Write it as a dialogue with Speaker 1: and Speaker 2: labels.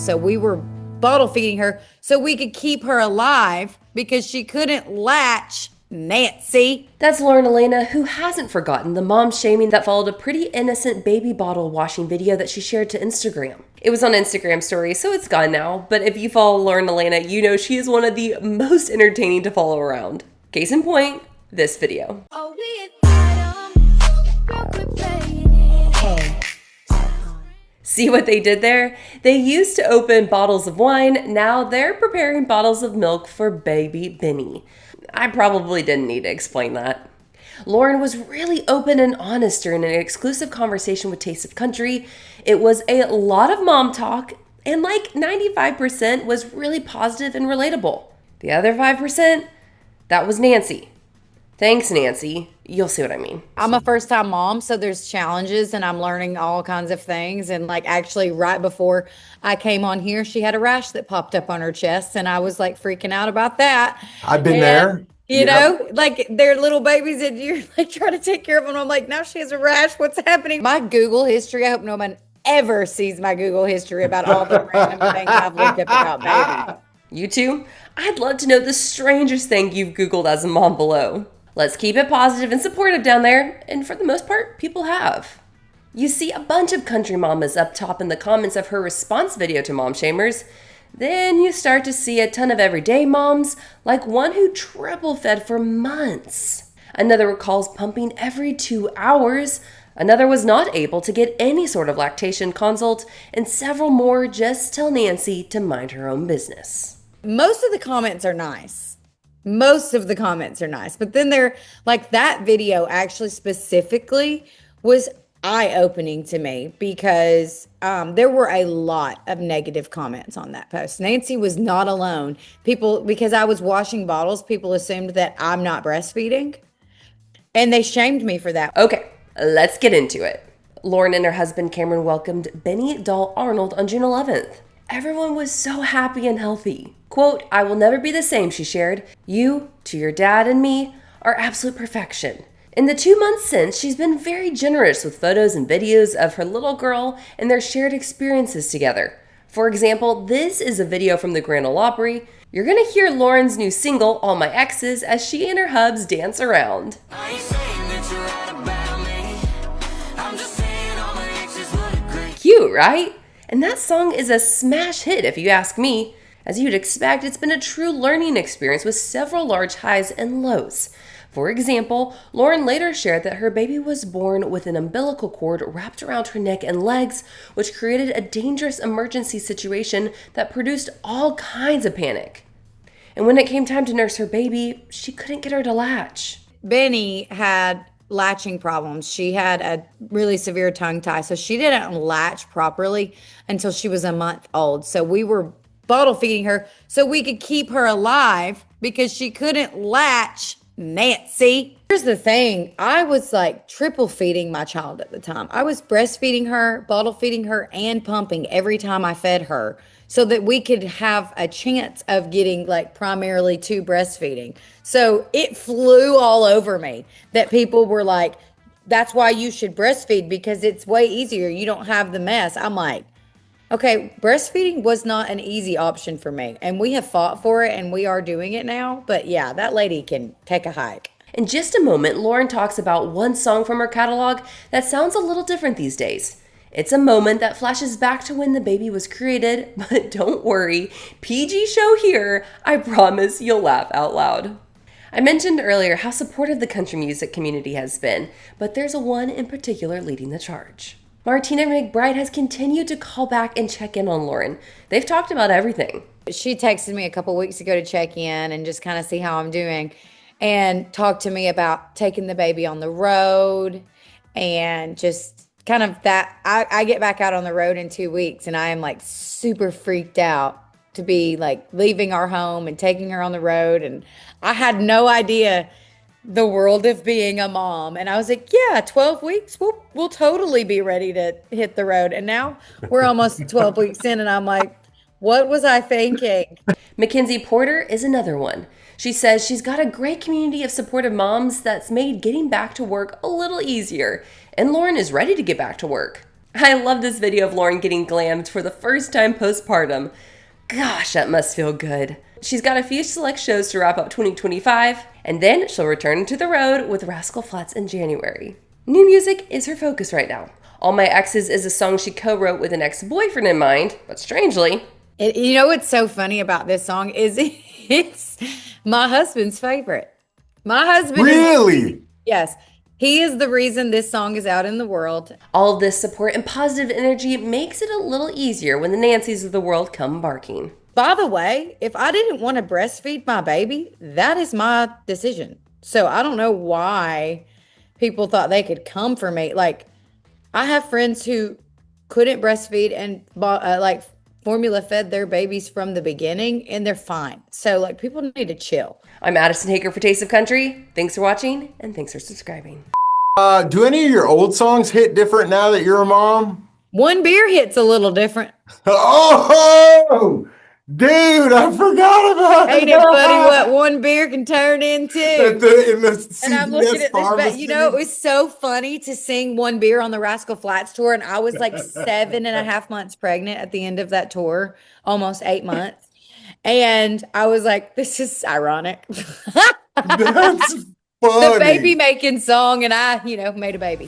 Speaker 1: So we were bottle feeding her so we could keep her alive because she couldn't latch. Nancy.
Speaker 2: That's Lauren Alaina, who hasn't forgotten the mom shaming that followed a pretty innocent baby bottle washing video that she shared to Instagram. It was on Instagram stories, so it's gone now, but if you follow Lauren Alaina, you know she is one of the most entertaining to follow around. Case in point, this video. See what they did there? They used to open bottles of wine, now they're preparing bottles of milk for baby Benny. I probably didn't need to explain that. Lauren was really open and honest during an exclusive conversation with Taste of Country. It was a lot of mom talk, and like 95% was really positive and relatable. The other 5%, that was Nancy. Thanks, Nancy. You'll see what I mean.
Speaker 1: I'm a first-time mom, so there's challenges and I'm learning all kinds of things. And like actually right before I came on here, she had a rash that popped up on her chest and I was like freaking out about that.
Speaker 3: I've been there.
Speaker 1: You know, like they're little babies and you're like trying to take care of them. I'm like, now she has a rash. What's happening? My Google history, I hope no one ever sees my Google history about all the random things I've looked up about baby.
Speaker 2: You too? I'd love to know the strangest thing you've Googled as a mom below. Let's keep it positive and supportive down there, and for the most part, people have. You see a bunch of country mamas up top in the comments of her response video to mom shamers. Then you start to see a ton of everyday moms, like one who triple fed for months. Another recalls pumping every 2 hours. Another was not able to get any sort of lactation consult, and several more just tell Nancy to mind her own business.
Speaker 1: Most of the comments are nice. But then they're like that video actually specifically was eye-opening to me because there were a lot of negative comments on that post. Nancy was not alone. People, because I was washing bottles, people assumed that I'm not breastfeeding and they shamed me for that.
Speaker 2: Okay, let's get into it. Lauren and her husband Cameron welcomed Benny Doll Arnold on June 11th. Everyone was so happy and healthy. Quote, "I will never be the same," she shared. "You, to your dad and me, are absolute perfection." In the 2 months since, she's been very generous with photos and videos of her little girl and their shared experiences together. For example, this is a video from the Grand Ole Opry. You're gonna hear Lauren's new single, All My Exes, as she and her hubs dance around. I ain't saying that you're right about me. I'm just saying all my exes look great. Cute, right? And that song is a smash hit if you ask me. As you'd expect, it's been a true learning experience with several large highs and lows. For example, Lauren later shared that her baby was born with an umbilical cord wrapped around her neck and legs, which created a dangerous emergency situation that produced all kinds of panic. And when it came time to nurse her baby, she couldn't get her to latch.
Speaker 1: Benny had latching problems. She had a really severe tongue tie, so she didn't latch properly until she was a month old. So we were bottle feeding her so we could keep her alive because she couldn't latch. Nancy. Here's the thing. I was like triple feeding my child at the time. I was breastfeeding her, bottle feeding her, and pumping every time I fed her so that we could have a chance of getting like primarily to breastfeeding. So it flew all over me that people were like, that's why you should breastfeed because it's way easier. You don't have the mess. I'm like, okay, breastfeeding was not an easy option for me, and we have fought for it, and we are doing it now. But yeah, that lady can take a hike.
Speaker 2: In just a moment, Lauren talks about one song from her catalog that sounds a little different these days. It's a moment that flashes back to when the baby was created, but don't worry, PG show here, I promise you'll laugh out loud. I mentioned earlier how supportive the country music community has been, but there's a one in particular leading the charge. Martina McBride has continued to call back and check in on Lauren. They've talked about everything.
Speaker 1: She texted me a couple weeks ago to check in and just kind of see how I'm doing and talk to me about taking the baby on the road and just kind of that. I get back out on the road in 2 weeks and I am like super freaked out to be like leaving our home and taking her on the road. And I had no idea the world of being a mom. And I was like, yeah, 12 weeks, we'll totally be ready to hit the road. And now we're almost 12 weeks in and I'm like, what was I thinking?
Speaker 2: Mackenzie Porter is another one. She says she's got a great community of supportive moms that's made getting back to work a little easier. And Lauren is ready to get back to work. I love this video of Lauren getting glammed for the first time postpartum. Gosh, that must feel good. She's got a few select shows to wrap up 2025, and then she'll return to the road with Rascal Flatts in January. New music is her focus right now. All My Exes is a song she co-wrote with an ex-boyfriend in mind, but strangely,
Speaker 1: You know what's so funny about this song is it's my husband's favorite. My husband is,
Speaker 3: Really?
Speaker 1: yes, he is the reason this song is out in the world.
Speaker 2: all of this support and positive energy makes it a little easier when the Nancys of the world come barking.
Speaker 1: By the way, if I didn't want to breastfeed my baby, that is my decision. So I don't know why people thought they could come for me. Like, I have friends who couldn't breastfeed and like formula fed their babies from the beginning and they're fine. So, like, people need to chill.
Speaker 2: I'm Addison Hager for Taste of Country. Thanks for watching, and thanks for subscribing.
Speaker 3: Do any of your old songs hit different now that you're a mom?
Speaker 1: One beer hits a little different.
Speaker 3: Oh, dude, I forgot about
Speaker 1: Ain't it funny what one beer can turn into?
Speaker 3: in the
Speaker 1: And I'm looking
Speaker 3: CVS
Speaker 1: at this,
Speaker 3: pharmacy.
Speaker 1: you know, it was so funny to sing One Beer on the Rascal Flatts tour. And I was like 7.5 months pregnant at the end of that tour, almost 8 months. And I was like, this is ironic.
Speaker 3: That's
Speaker 1: The
Speaker 3: funny.
Speaker 1: baby making song, and I, made a baby.